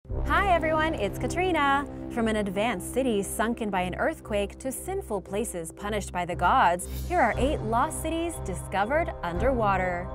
Hi everyone, it's Katrina. From an advanced city sunken by an earthquake to sinful places punished by the gods, here are 8 lost cities discovered underwater.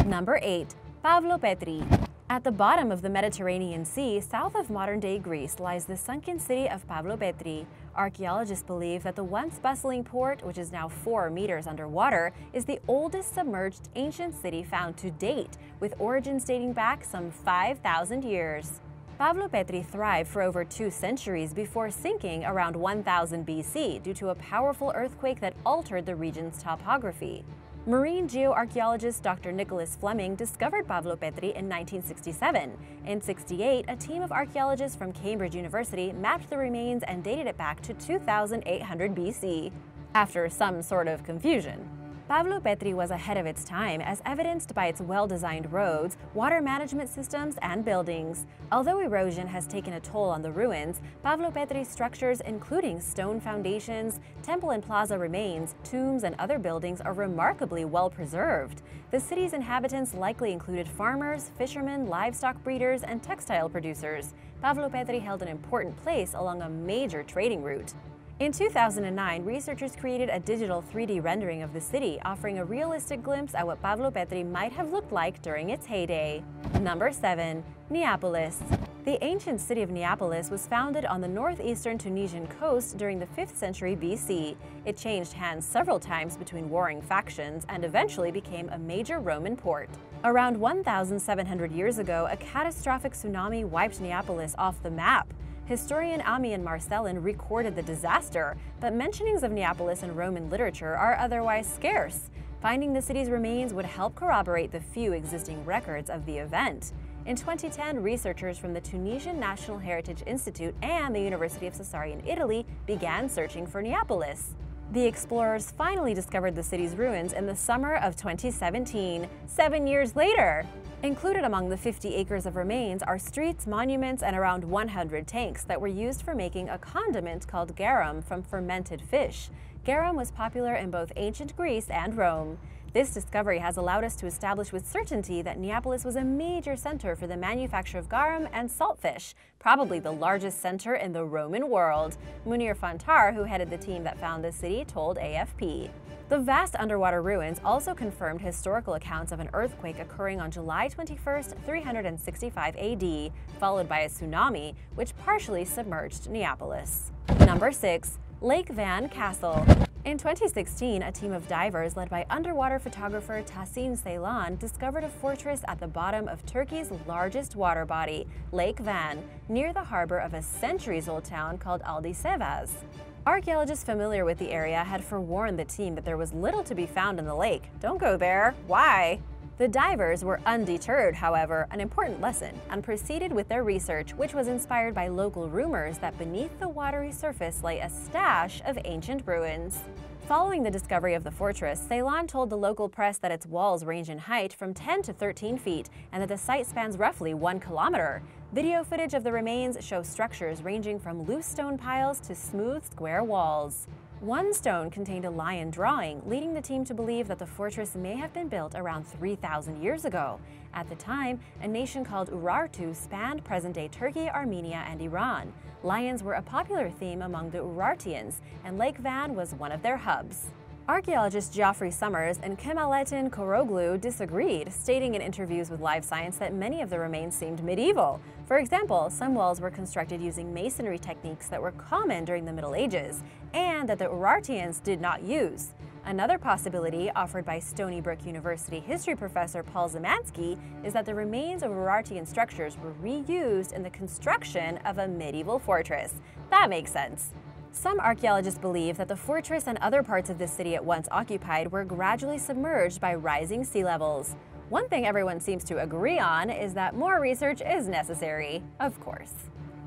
Number 8. Pavlopetri. At the bottom of the Mediterranean Sea, south of modern-day Greece, lies the sunken city of Pavlopetri. Archaeologists believe that the once-bustling port, which is now 4 meters underwater, is the oldest submerged ancient city found to date, with origins dating back some 5,000 years. Pavlopetri thrived for over 2 centuries before sinking around 1000 BC due to a powerful earthquake that altered the region's topography. Marine geoarchaeologist Dr. Nicholas Fleming discovered Pavlopetri in 1967. In 1968, a team of archaeologists from Cambridge University mapped the remains and dated it back to 2800 BC. After some sort of confusion. Pavlopetri was ahead of its time, as evidenced by its well-designed roads, water management systems, and buildings. Although erosion has taken a toll on the ruins, Pavlopetri's structures, including stone foundations, temple and plaza remains, tombs, and other buildings, are remarkably well preserved. The city's inhabitants likely included farmers, fishermen, livestock breeders, and textile producers. Pavlopetri held an important place along a major trading route. In 2009, researchers created a digital 3D rendering of the city, offering a realistic glimpse at what Pavlopetri might have looked like during its heyday. Number 7. Neapolis. The ancient city of Neapolis was founded on the northeastern Tunisian coast during the 5th century BC. It changed hands several times between warring factions and eventually became a major Roman port. Around 1,700 years ago, a catastrophic tsunami wiped Neapolis off the map. Historian Ammian Marcellin recorded the disaster, but mentionings of Neapolis in Roman literature are otherwise scarce. Finding the city's remains would help corroborate the few existing records of the event. In 2010, researchers from the Tunisian National Heritage Institute and the University of Sassari in Italy began searching for Neapolis. The explorers finally discovered the city's ruins in the summer of 2017, 7 years later. Included among the 50 acres of remains are streets, monuments, and around 100 tanks that were used for making a condiment called garum from fermented fish. Garum was popular in both ancient Greece and Rome. This discovery has allowed us to establish with certainty that Neapolis was a major center for the manufacture of garum and saltfish, probably the largest center in the Roman world. Munir Fantar, who headed the team that found the city, told AFP. The vast underwater ruins also confirmed historical accounts of an earthquake occurring on July 21, 365 AD, followed by a tsunami, which partially submerged Neapolis. Number 6. Lake Van Castle. In 2016, a team of divers led by underwater photographer Tahsin Ceylan discovered a fortress at the bottom of Turkey's largest water body, Lake Van, near the harbor of a centuries-old town called Adilcevaz. Archaeologists familiar with the area had forewarned the team that there was little to be found in the lake. Don't go there. Why? The divers were undeterred, however, an important lesson, and proceeded with their research, which was inspired by local rumors that beneath the watery surface lay a stash of ancient ruins. Following the discovery of the fortress, Ceylan told the local press that its walls range in height from 10 to 13 feet and that the site spans roughly 1 kilometer. Video footage of the remains shows structures ranging from loose stone piles to smooth, square walls. One stone contained a lion drawing, leading the team to believe that the fortress may have been built around 3,000 years ago. At the time, a nation called Urartu spanned present-day Turkey, Armenia, and Iran. Lions were a popular theme among the Urartians, and Lake Van was one of their hubs. Archaeologist Geoffrey Summers and Kemalettin Koroglu disagreed, stating in interviews with Live Science that many of the remains seemed medieval. For example, some walls were constructed using masonry techniques that were common during the Middle Ages, and that the Urartians did not use. Another possibility, offered by Stony Brook University history professor Paul Zemansky, is that the remains of Urartian structures were reused in the construction of a medieval fortress. That makes sense. Some archaeologists believe that the fortress and other parts of the city it once occupied were gradually submerged by rising sea levels. One thing everyone seems to agree on is that more research is necessary, of course.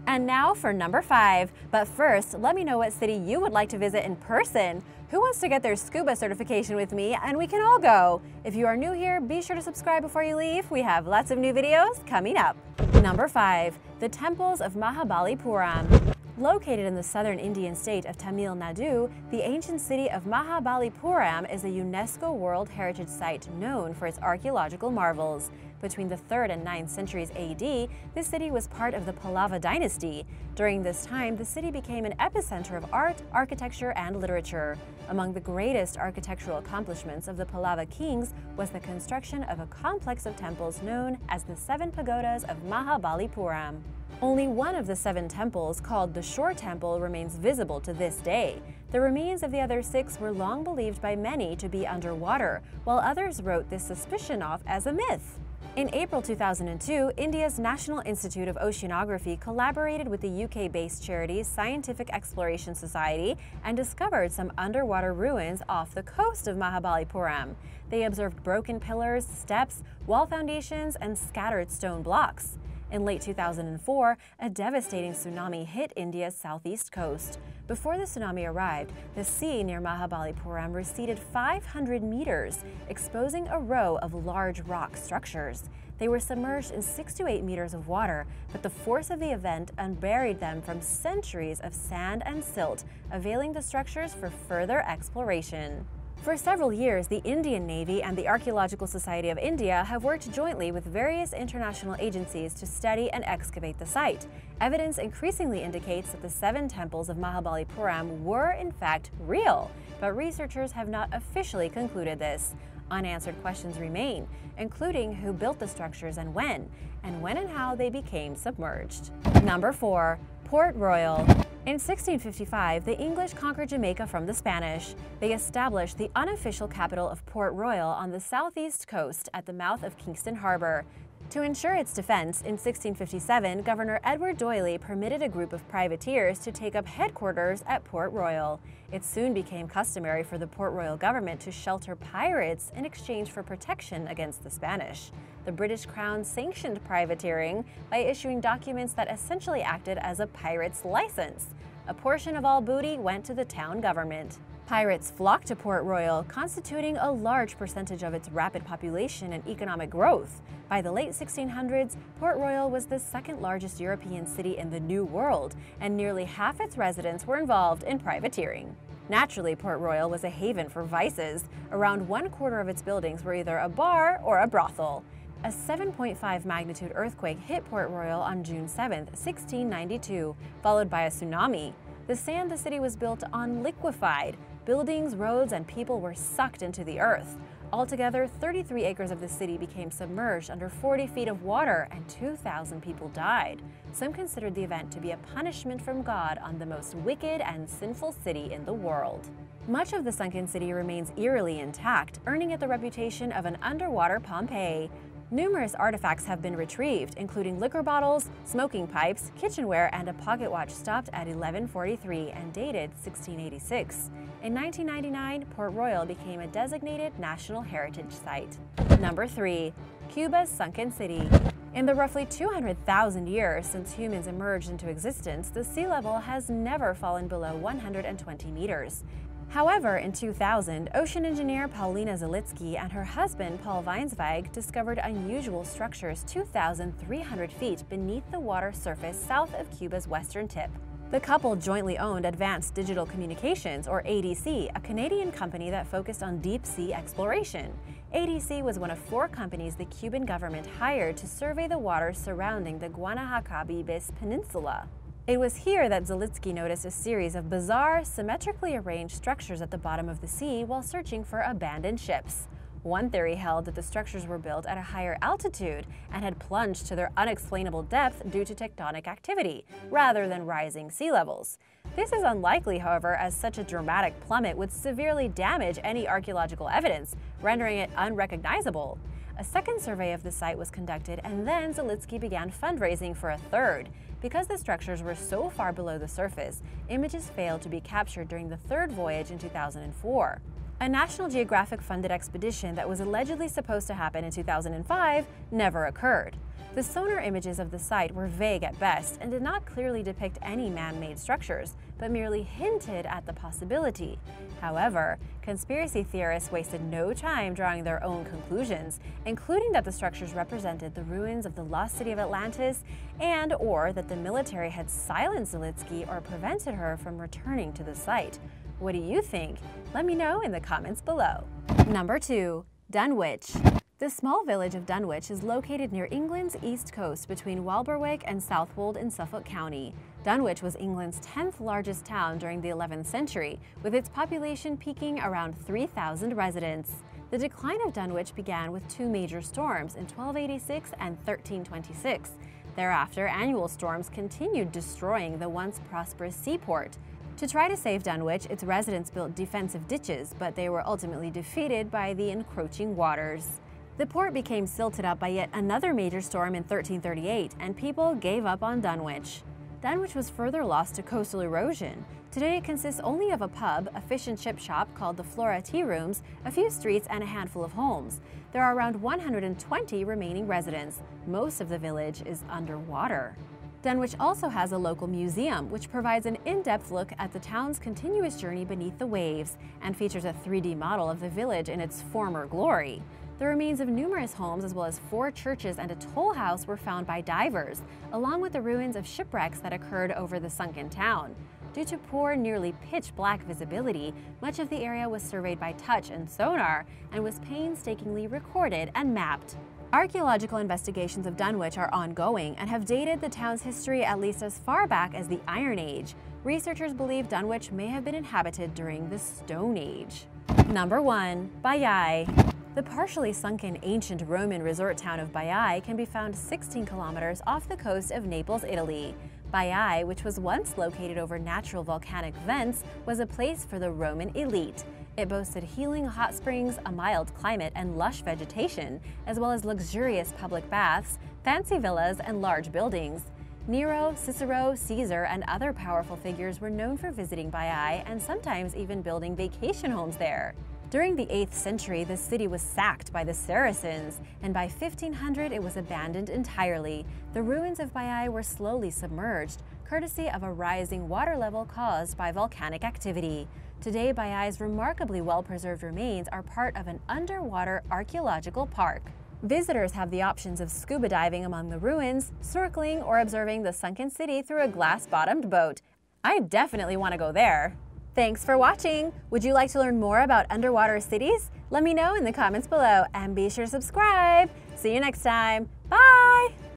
And now for number 5. But first, let me know what city you would like to visit in person. Who wants to get their scuba certification with me and we can all go? If you are new here, be sure to subscribe before you leave. We have lots of new videos coming up. Number 5. The temples of Mahabalipuram. Located in the southern Indian state of Tamil Nadu, the ancient city of Mahabalipuram is a UNESCO World Heritage Site known for its archaeological marvels. Between the 3rd and 9th centuries AD, this city was part of the Pallava dynasty. During this time, the city became an epicenter of art, architecture, and literature. Among the greatest architectural accomplishments of the Pallava kings was the construction of a complex of temples known as the 7 pagodas of Mahabalipuram. Only one of the 7 temples, called the Shore Temple, remains visible to this day. The remains of the other 6 were long believed by many to be underwater, while others wrote this suspicion off as a myth. In April 2002, India's National Institute of Oceanography collaborated with the UK-based charity Scientific Exploration Society and discovered some underwater ruins off the coast of Mahabalipuram. They observed broken pillars, steps, wall foundations, and scattered stone blocks. In late 2004, a devastating tsunami hit India's southeast coast. Before the tsunami arrived, the sea near Mahabalipuram receded 500 meters, exposing a row of large rock structures. They were submerged in 6 to 8 meters of water, but the force of the event unburied them from centuries of sand and silt, availing the structures for further exploration. For several years, the Indian Navy and the Archaeological Society of India have worked jointly with various international agencies to study and excavate the site. Evidence increasingly indicates that the 7 temples of Mahabalipuram were, in fact, real, but researchers have not officially concluded this. Unanswered questions remain, including who built the structures and when and how they became submerged. Number 4. Port Royal. In 1655, the English conquered Jamaica from the Spanish. They established the unofficial capital of Port Royal on the southeast coast at the mouth of Kingston Harbor. To ensure its defense, in 1657, Governor Edward Doyley permitted a group of privateers to take up headquarters at Port Royal. It soon became customary for the Port Royal government to shelter pirates in exchange for protection against the Spanish. The British Crown sanctioned privateering by issuing documents that essentially acted as a pirate's license. A portion of all booty went to the town government. Pirates flocked to Port Royal, constituting a large percentage of its rapid population and economic growth. By the late 1600s, Port Royal was the 2nd largest European city in the New World, and nearly half its residents were involved in privateering. Naturally, Port Royal was a haven for vices. Around 1/4 of its buildings were either a bar or a brothel. A 7.5 magnitude earthquake hit Port Royal on June 7, 1692, followed by a tsunami. The sand the city was built on liquefied. Buildings, roads, and people were sucked into the earth. Altogether, 33 acres of the city became submerged under 40 feet of water, and 2,000 people died. Some considered the event to be a punishment from God on the most wicked and sinful city in the world. Much of the sunken city remains eerily intact, earning it the reputation of an underwater Pompeii. Numerous artifacts have been retrieved, including liquor bottles, smoking pipes, kitchenware, and a pocket watch stopped at 1143 and dated 1686. In 1999, Port Royal became a designated National Heritage Site. Number 3. Cuba's sunken city. In the roughly 200,000 years since humans emerged into existence, the sea level has never fallen below 120 meters. However, in 2000, ocean engineer Paulina Zalitsky and her husband Paul Weinsweig discovered unusual structures 2,300 feet beneath the water surface south of Cuba's western tip. The couple jointly owned Advanced Digital Communications, or ADC, a Canadian company that focused on deep-sea exploration. ADC was one of 4 companies the Cuban government hired to survey the waters surrounding the Guanahacabibes Peninsula. It was here that Zalitsky noticed a series of bizarre, symmetrically arranged structures at the bottom of the sea while searching for abandoned ships. One theory held that the structures were built at a higher altitude and had plunged to their unexplainable depth due to tectonic activity, rather than rising sea levels. This is unlikely, however, as such a dramatic plummet would severely damage any archaeological evidence, rendering it unrecognizable. A second survey of the site was conducted, and then Zalitsky began fundraising for a third. Because the structures were so far below the surface, images failed to be captured during the third voyage in 2004. A National Geographic-funded expedition that was allegedly supposed to happen in 2005 never occurred. The sonar images of the site were vague at best and did not clearly depict any man-made structures, but merely hinted at the possibility. However, conspiracy theorists wasted no time drawing their own conclusions, including that the structures represented the ruins of the lost city of Atlantis and/or that the military had silenced Zelensky or prevented her from returning to the site. What do you think? Let me know in the comments below. Number 2. Dunwich. The small village of Dunwich is located near England's east coast between Walberwick and Southwold in Suffolk County. Dunwich was England's 10th largest town during the 11th century, with its population peaking around 3,000 residents. The decline of Dunwich began with two major storms in 1286 and 1326. Thereafter, annual storms continued destroying the once prosperous seaport. To try to save Dunwich, its residents built defensive ditches, but they were ultimately defeated by the encroaching waters. The port became silted up by yet another major storm in 1338, and people gave up on Dunwich. Dunwich was further lost to coastal erosion. Today it consists only of a pub, a fish and chip shop called the Flora Tea Rooms, a few streets, and a handful of homes. There are around 120 remaining residents. Most of the village is underwater. Dunwich also has a local museum, which provides an in-depth look at the town's continuous journey beneath the waves and features a 3D model of the village in its former glory. The remains of numerous homes as well as 4 churches and a toll house were found by divers, along with the ruins of shipwrecks that occurred over the sunken town. Due to poor, nearly pitch-black visibility, much of the area was surveyed by touch and sonar and was painstakingly recorded and mapped. Archaeological investigations of Dunwich are ongoing and have dated the town's history at least as far back as the Iron Age. Researchers believe Dunwich may have been inhabited during the Stone Age. Number 1. Baiae. The partially sunken ancient Roman resort town of Baiae can be found 16 kilometers off the coast of Naples, Italy. Baiae, which was once located over natural volcanic vents, was a place for the Roman elite. It boasted healing hot springs, a mild climate, and lush vegetation, as well as luxurious public baths, fancy villas, and large buildings. Nero, Cicero, Caesar, and other powerful figures were known for visiting Baiae and sometimes even building vacation homes there. During the 8th century, the city was sacked by the Saracens, and by 1500 it was abandoned entirely. The ruins of Baiae were slowly submerged, courtesy of a rising water level caused by volcanic activity. Today, Baiae's remarkably well-preserved remains are part of an underwater archaeological park. Visitors have the options of scuba diving among the ruins, snorkeling, or observing the sunken city through a glass-bottomed boat. I definitely want to go there. Thanks for watching! Would you like to learn more about underwater cities? Let me know in the comments below, and be sure to subscribe! See you next time! Bye!